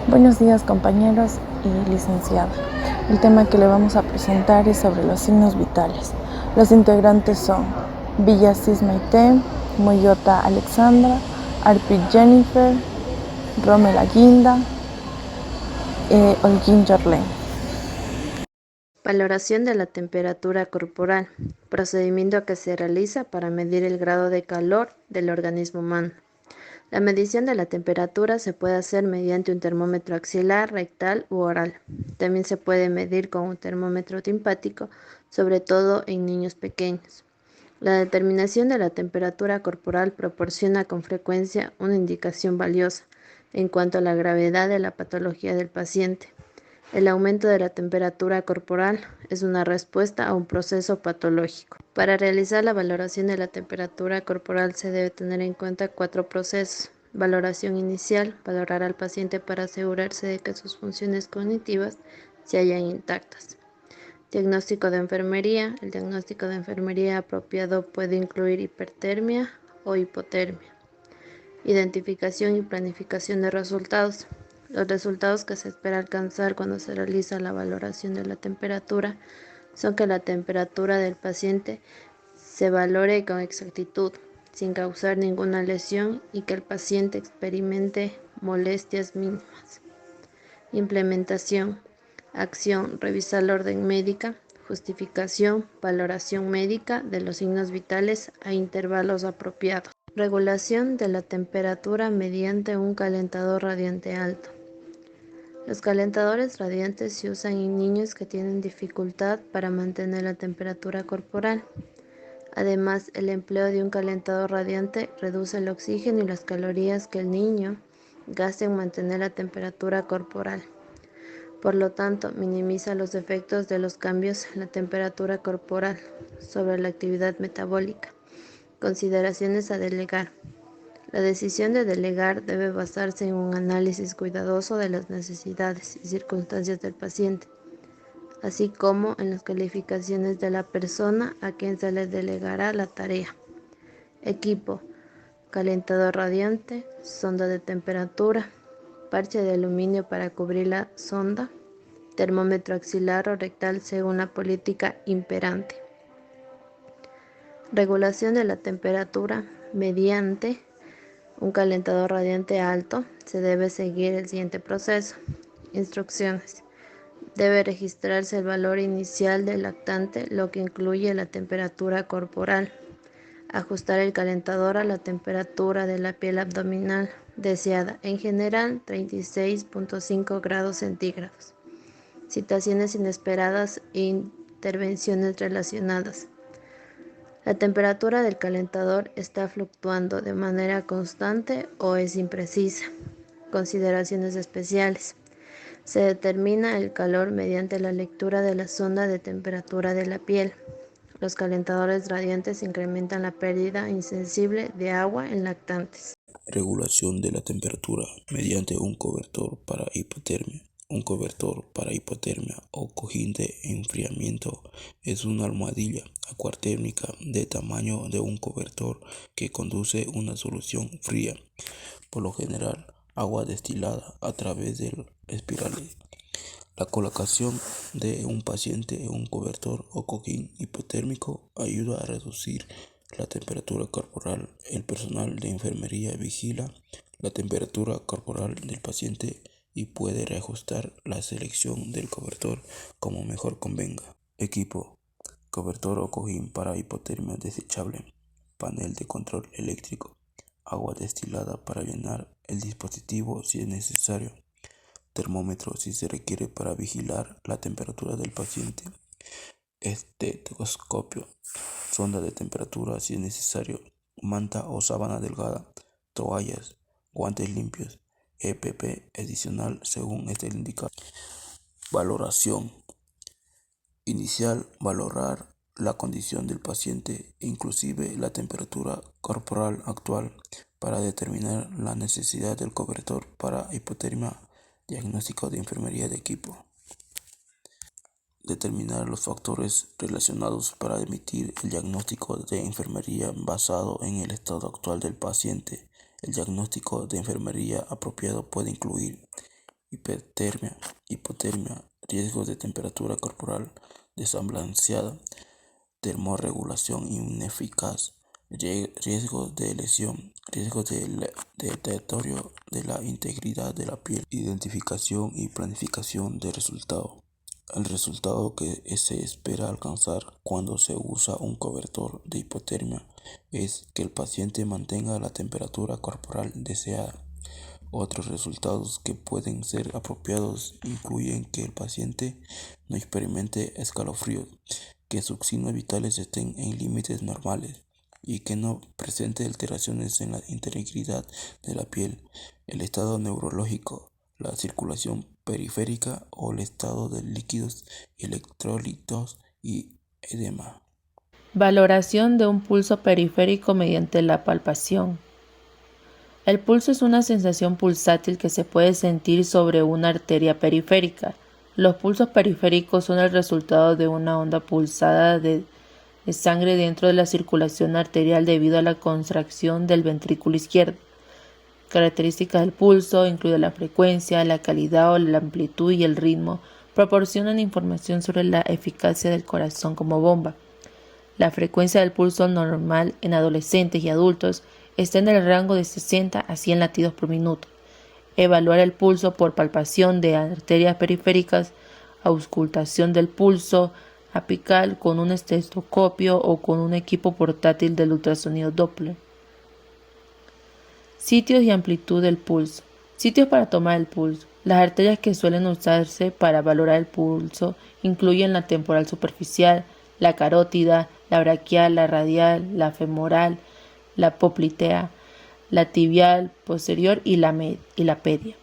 Buenos días compañeros y licenciada. El tema que le vamos a presentar es sobre los signos vitales. Los integrantes son Villasis Maite, Moyota Alexandra, Arpit Jennifer, Romela Guinda, Holguín Jorlen. Valoración de la temperatura corporal, procedimiento que se realiza para medir el grado de calor del organismo humano. La medición de la temperatura se puede hacer mediante un termómetro axilar, rectal u oral. También se puede medir con un termómetro timpático, sobre todo en niños pequeños. La determinación de la temperatura corporal proporciona con frecuencia una indicación valiosa en cuanto a la gravedad de la patología del paciente. El aumento de la temperatura corporal es una respuesta a un proceso patológico. Para realizar la valoración de la temperatura corporal se debe tener en cuenta 4 procesos. Valoración inicial, valorar al paciente para asegurarse de que sus funciones cognitivas se hallan intactas. Diagnóstico de enfermería. El diagnóstico de enfermería apropiado puede incluir hipertermia o hipotermia. Identificación y planificación de resultados. Los resultados que se espera alcanzar cuando se realiza la valoración de la temperatura son que la temperatura del paciente se valore con exactitud, sin causar ninguna lesión y que el paciente experimente molestias mínimas. Implementación. Acción. Revisar la orden médica. Justificación. Valoración médica de los signos vitales a intervalos apropiados. Regulación de la temperatura mediante un calentador radiante alto. Los calentadores radiantes se usan en niños que tienen dificultad para mantener la temperatura corporal. Además, el empleo de un calentador radiante reduce el oxígeno y las calorías que el niño gasta en mantener la temperatura corporal. Por lo tanto, minimiza los efectos de los cambios en la temperatura corporal sobre la actividad metabólica. Consideraciones a delegar. La decisión de delegar debe basarse en un análisis cuidadoso de las necesidades y circunstancias del paciente, así como en las calificaciones de la persona a quien se le delegará la tarea. Equipo: calentador radiante, sonda de temperatura, parche de aluminio para cubrir la sonda, termómetro axilar o rectal según la política imperante. Regulación de la temperatura mediante un calentador radiante alto. Se debe seguir el siguiente proceso. Instrucciones. Debe registrarse el valor inicial del lactante, lo que incluye la temperatura corporal. Ajustar el calentador a la temperatura de la piel abdominal deseada, en general 36.5 grados centígrados. Situaciones inesperadas e intervenciones relacionadas. La temperatura del calentador está fluctuando de manera constante o es imprecisa. Consideraciones especiales. Se determina el calor mediante la lectura de la sonda de temperatura de la piel. Los calentadores radiantes incrementan la pérdida insensible de agua en lactantes. Regulación de la temperatura mediante un cobertor para hipotermia. Un cobertor para hipotermia o cojín de enfriamiento es una almohadilla acuatérmica de tamaño de un cobertor que conduce una solución fría, por lo general agua destilada, a través del espirales. La colocación de un paciente en un cobertor o cojín hipotérmico ayuda a reducir la temperatura corporal. El personal de enfermería vigila la temperatura corporal del paciente y puede reajustar la selección del cobertor como mejor convenga. Equipo: cobertor o cojín para hipotermia desechable, panel de control eléctrico, agua destilada para llenar el dispositivo si es necesario, termómetro si se requiere para vigilar la temperatura del paciente, estetoscopio, sonda de temperatura si es necesario, manta o sábana delgada, toallas, guantes limpios, EPP adicional según esté indicado. Valoración inicial: valorar la condición del paciente, inclusive la temperatura corporal actual, para determinar la necesidad del cobertor para hipotermia. Diagnóstico de enfermería de equipo. Determinar los factores relacionados para emitir el diagnóstico de enfermería basado en el estado actual del paciente. El diagnóstico de enfermería apropiado puede incluir hipotermia, riesgos de temperatura corporal desbalanceada, termorregulación ineficaz, riesgos de lesión, riesgos de deterioro de la integridad de la piel, identificación y planificación del resultado. El resultado que se espera alcanzar cuando se usa un cobertor de hipotermia es que el paciente mantenga la temperatura corporal deseada. Otros resultados que pueden ser apropiados incluyen que el paciente no experimente escalofríos, que sus signos vitales estén en límites normales y que no presente alteraciones en la integridad de la piel, el estado neurológico, la circulación periférica o el estado de líquidos, electrolitos y edema. Valoración de un pulso periférico mediante la palpación. El pulso es una sensación pulsátil que se puede sentir sobre una arteria periférica. Los pulsos periféricos son el resultado de una onda pulsada de sangre dentro de la circulación arterial debido a la contracción del ventrículo izquierdo. Características del pulso incluyen la frecuencia, la calidad o la amplitud y el ritmo. Proporcionan información sobre la eficacia del corazón como bomba. La frecuencia del pulso normal en adolescentes y adultos está en el rango de 60 a 100 latidos por minuto. Evaluar el pulso por palpación de arterias periféricas, auscultación del pulso apical con un estetoscopio o con un equipo portátil del ultrasonido Doppler. Sitios y amplitud del pulso. Sitios para tomar el pulso. Las arterias que suelen usarse para valorar el pulso incluyen la temporal superficial, la carótida, la braquial, la radial, la femoral, la poplitea, la tibial posterior y la pedia.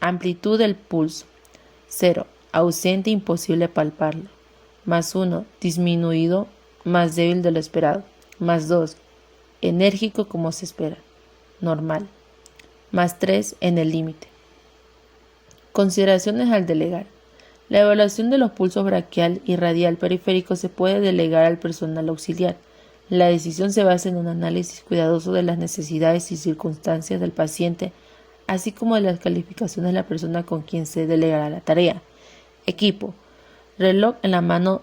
Amplitud del pulso. 0. Ausente, imposible palparlo. +1. Disminuido, más débil de lo esperado. +2. Enérgico como se espera. Normal. +3. En el límite. Consideraciones al delegar. La evaluación de los pulsos braquial y radial periférico se puede delegar al personal auxiliar. La decisión se basa en un análisis cuidadoso de las necesidades y circunstancias del paciente, así como de las calificaciones de la persona con quien se delegará la tarea. Equipo: reloj en la mano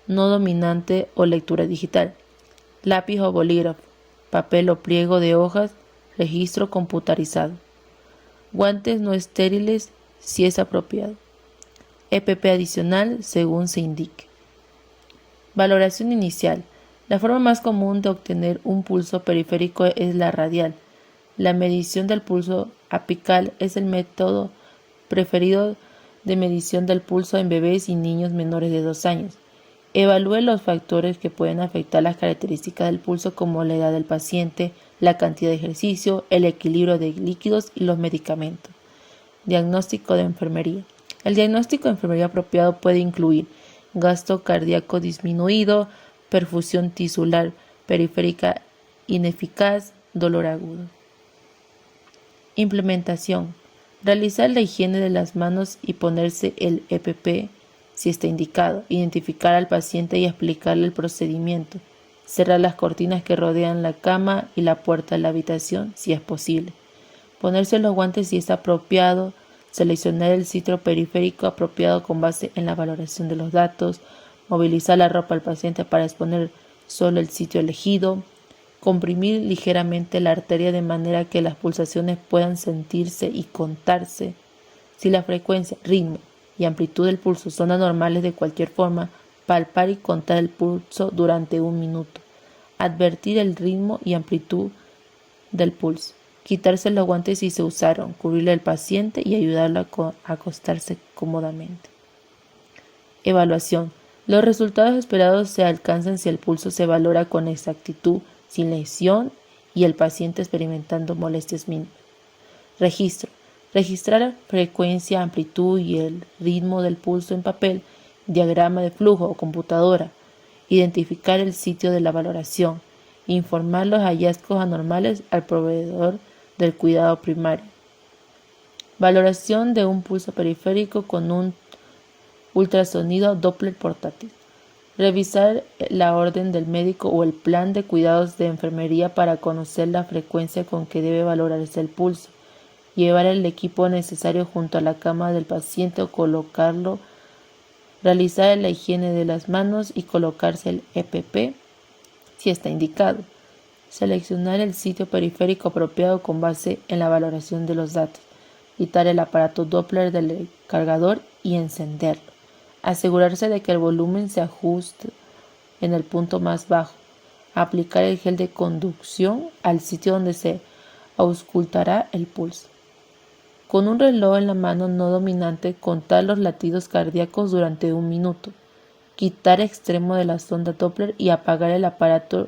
no dominante o lectura digital, lápiz o bolígrafo, papel o pliego de hojas, registro computarizado, guantes no estériles si es apropiado, EPP adicional según se indique. Valoración inicial. La forma más común de obtener un pulso periférico es la radial. La medición del pulso apical es el método preferido de medición del pulso en bebés y niños menores de 2 años. Evalúe los factores que pueden afectar las características del pulso como la edad del paciente, la cantidad de ejercicio, el equilibrio de líquidos y los medicamentos. Diagnóstico de enfermería. El diagnóstico de enfermería apropiado puede incluir gasto cardíaco disminuido, perfusión tisular periférica ineficaz, dolor agudo. Implementación. Realizar la higiene de las manos y ponerse el EPP si está indicado. Identificar al paciente y explicarle el procedimiento. Cerrar las cortinas que rodean la cama y la puerta de la habitación si es posible. Ponerse los guantes si es apropiado. Seleccionar el sitio periférico apropiado con base en la valoración de los datos. Movilizar la ropa al paciente para exponer solo el sitio elegido. Comprimir ligeramente la arteria de manera que las pulsaciones puedan sentirse y contarse. Si la frecuencia, ritmo y amplitud del pulso son anormales de cualquier forma, palpar y contar el pulso durante 1 minuto. Advertir el ritmo y amplitud del pulso. Quitarse los guantes si se usaron, cubrirle al paciente y ayudarlo a acostarse cómodamente. Evaluación. Los resultados esperados se alcanzan si el pulso se valora con exactitud, sin lesión y el paciente experimentando molestias mínimas. Registro. Registrar frecuencia, amplitud y el ritmo del pulso en papel, diagrama de flujo o computadora. Identificar el sitio de la valoración. Informar los hallazgos anormales al proveedor del cuidado primario. Valoración de un pulso periférico con un ultrasonido Doppler portátil. Revisar la orden del médico o el plan de cuidados de enfermería para conocer la frecuencia con que debe valorarse el pulso. llevar el equipo necesario junto a la cama del paciente o colocarlo, realizar la higiene de las manos y colocarse el EPP si está indicado. Seleccionar el sitio periférico apropiado con base en la valoración de los datos. Quitar el aparato Doppler del cargador y encenderlo. Asegurarse de que el volumen se ajuste en el punto más bajo. Aplicar el gel de conducción al sitio donde se auscultará el pulso. Con un reloj en la mano no dominante, contar los latidos cardíacos durante 1 minuto. Quitar extremo de la sonda Doppler y apagar el aparato.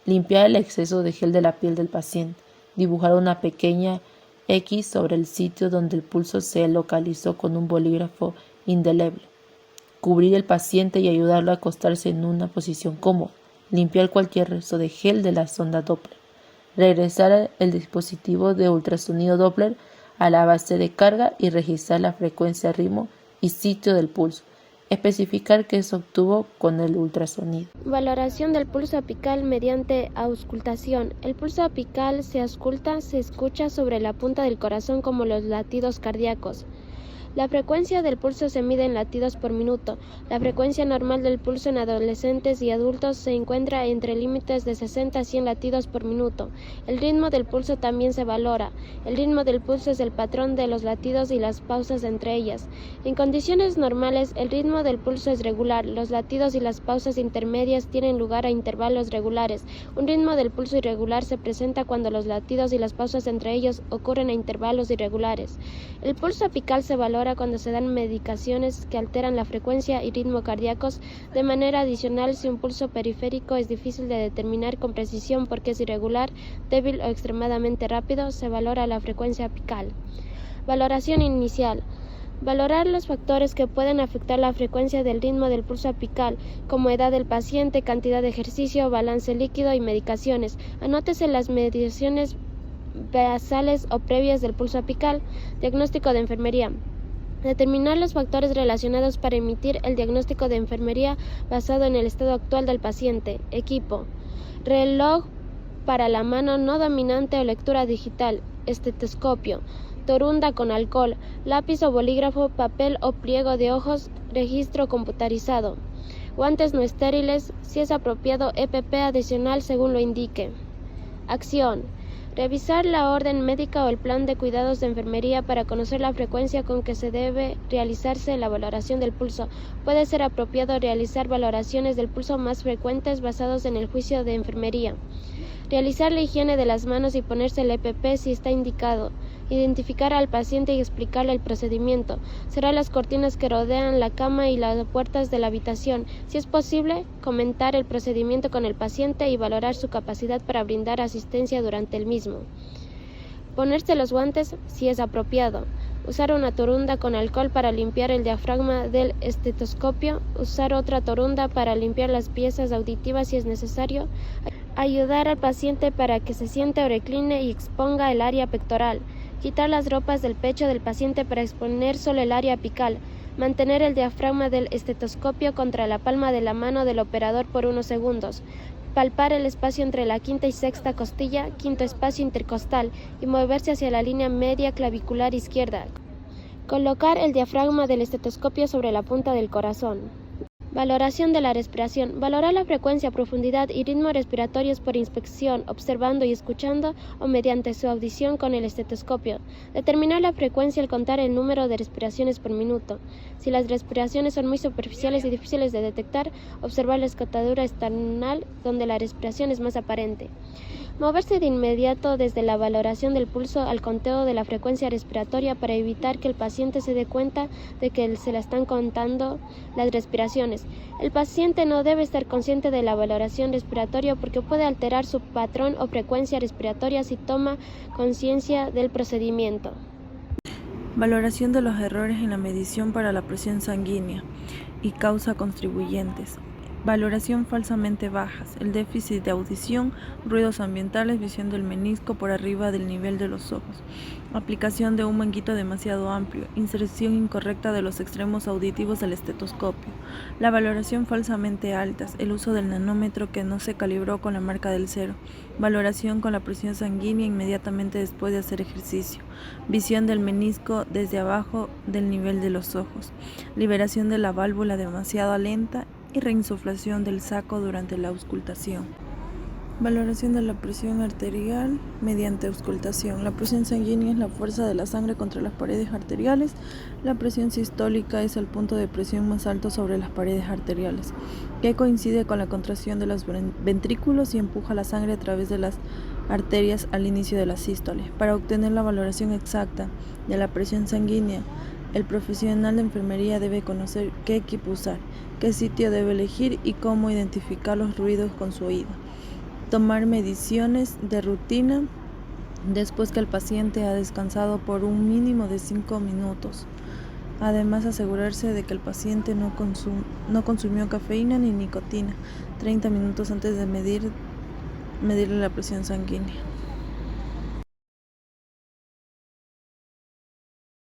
Limpiar el exceso de gel de la piel del paciente. Dibujar una pequeña X sobre el sitio donde el pulso se localizó con un bolígrafo indeleble. Cubrir el paciente y ayudarlo a acostarse en una posición cómoda. Limpiar cualquier resto de gel de la sonda Doppler. Regresar el dispositivo de ultrasonido Doppler a la base de carga y registrar la frecuencia, ritmo y sitio del pulso. Especificar qué se obtuvo con el ultrasonido. Valoración del pulso apical mediante auscultación. El pulso apical se escucha sobre la punta del corazón como los latidos cardíacos. La frecuencia del pulso se mide en latidos por minuto. La frecuencia normal del pulso en adolescentes y adultos se encuentra entre límites de 60 a 100 latidos por minuto. El ritmo del pulso también se valora. El ritmo del pulso es el patrón de los latidos y las pausas entre ellas. En condiciones normales, el ritmo del pulso es regular. Los latidos y las pausas intermedias tienen lugar a intervalos regulares. Un ritmo del pulso irregular se presenta cuando los latidos y las pausas entre ellos ocurren a intervalos irregulares. El pulso apical se valora cuando se dan medicaciones que alteran la frecuencia y ritmo cardíacos. De manera adicional, si un pulso periférico es difícil de determinar con precisión porque es irregular, débil o extremadamente rápido, se valora la frecuencia apical. Valoración inicial. Valorar los factores que pueden afectar la frecuencia del ritmo del pulso apical, como edad del paciente, cantidad de ejercicio, balance líquido y medicaciones. Anótese las mediciones basales o previas del pulso apical. Diagnóstico de enfermería. Determinar los factores relacionados para emitir el diagnóstico de enfermería basado en el estado actual del paciente. Equipo. Reloj para la mano no dominante o lectura digital. Estetoscopio. Torunda con alcohol. Lápiz o bolígrafo, papel o pliego de ojos. Registro computarizado. Guantes no estériles. Si es apropiado, EPP adicional según lo indique. Acción. Revisar la orden médica o el plan de cuidados de enfermería para conocer la frecuencia con que se debe realizarse la valoración del pulso. Puede ser apropiado realizar valoraciones del pulso más frecuentes basados en el juicio de enfermería. Realizar la higiene de las manos y ponerse el EPP si está indicado. Identificar al paciente y explicarle el procedimiento. Cerrar las cortinas que rodean la cama y las puertas de la habitación. Si es posible, comentar el procedimiento con el paciente y valorar su capacidad para brindar asistencia durante el mismo. Ponerse los guantes si es apropiado. Usar una torunda con alcohol para limpiar el diafragma del estetoscopio. Usar otra torunda para limpiar las piezas auditivas si es necesario. Ayudar al paciente para que se siente o recline y exponga el área pectoral. Quitar las ropas del pecho del paciente para exponer solo el área apical. Mantener el diafragma del estetoscopio contra la palma de la mano del operador por unos segundos. Palpar el espacio entre la quinta y sexta costilla, quinto espacio intercostal, y moverse hacia la línea media clavicular izquierda. Colocar el diafragma del estetoscopio sobre la punta del corazón. Valoración de la respiración. Valorar la frecuencia, profundidad y ritmo respiratorios por inspección, observando y escuchando o mediante su audición con el estetoscopio. Determinar la frecuencia al contar el número de respiraciones por minuto. Si las respiraciones son muy superficiales y difíciles de detectar, observar la escotadura esternal donde la respiración es más aparente. Moverse de inmediato desde la valoración del pulso al conteo de la frecuencia respiratoria para evitar que el paciente se dé cuenta de que se le están contando las respiraciones. El paciente no debe estar consciente de la valoración respiratoria porque puede alterar su patrón o frecuencia respiratoria si toma conciencia del procedimiento. Valoración de los errores en la medición para la presión sanguínea y causa contribuyentes. Valoración falsamente bajas, el déficit de audición, ruidos ambientales, visión del menisco por arriba del nivel de los ojos, aplicación de un manguito demasiado amplio, inserción incorrecta de los extremos auditivos del estetoscopio. La valoración falsamente altas, el uso del nanómetro que no se calibró con la marca del 0, valoración con la presión sanguínea inmediatamente después de hacer ejercicio, visión del menisco desde abajo del nivel de los ojos, liberación de la válvula demasiado lenta y reinsuflación del saco durante la auscultación. Valoración de la presión arterial mediante auscultación. La presión sanguínea es la fuerza de la sangre contra las paredes arteriales. La presión sistólica es el punto de presión más alto sobre las paredes arteriales, que coincide con la contracción de los ventrículos y empuja la sangre a través de las arterias al inicio de la sístole. Para obtener la valoración exacta de la presión sanguínea, el profesional de enfermería debe conocer qué equipo usar, qué sitio debe elegir y cómo identificar los ruidos con su oído. Tomar mediciones de rutina después que el paciente ha descansado por un mínimo de 5 minutos. Además, asegurarse de que el paciente no consumió cafeína ni nicotina 30 minutos antes de medirle la presión sanguínea.